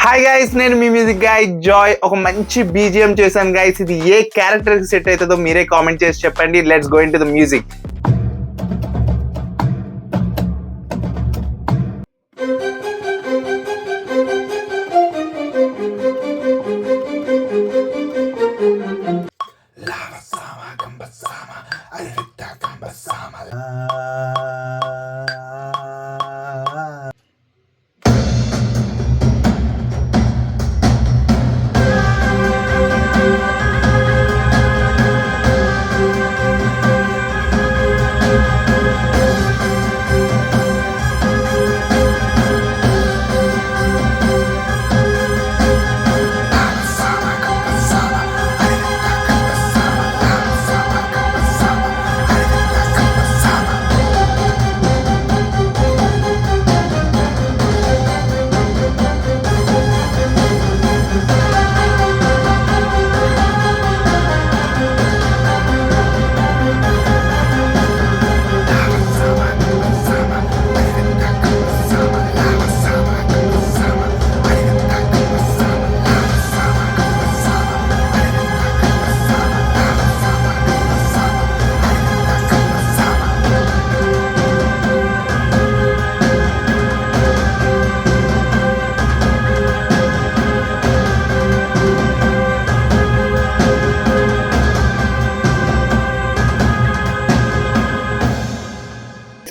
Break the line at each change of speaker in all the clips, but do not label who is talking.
Hi guys, నేను మీ music guy Joy. ఒక మంచి బీజిఎం చేశాను గైస్. ఇది ఏ క్యారెక్టర్ కి సెట్ అవుతుందో మీరే కామెంట్ చేసి చెప్పండి. Let's go into the music.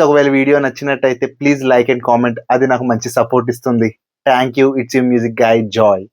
ఒకవేళ వీడియో నచ్చినట్టయితే ప్లీజ్ లైక్ అండ్ కామెంట్. అది నాకు మంచి సపోర్ట్ ఇస్తుంది. Thank you. It's you music guy Joy.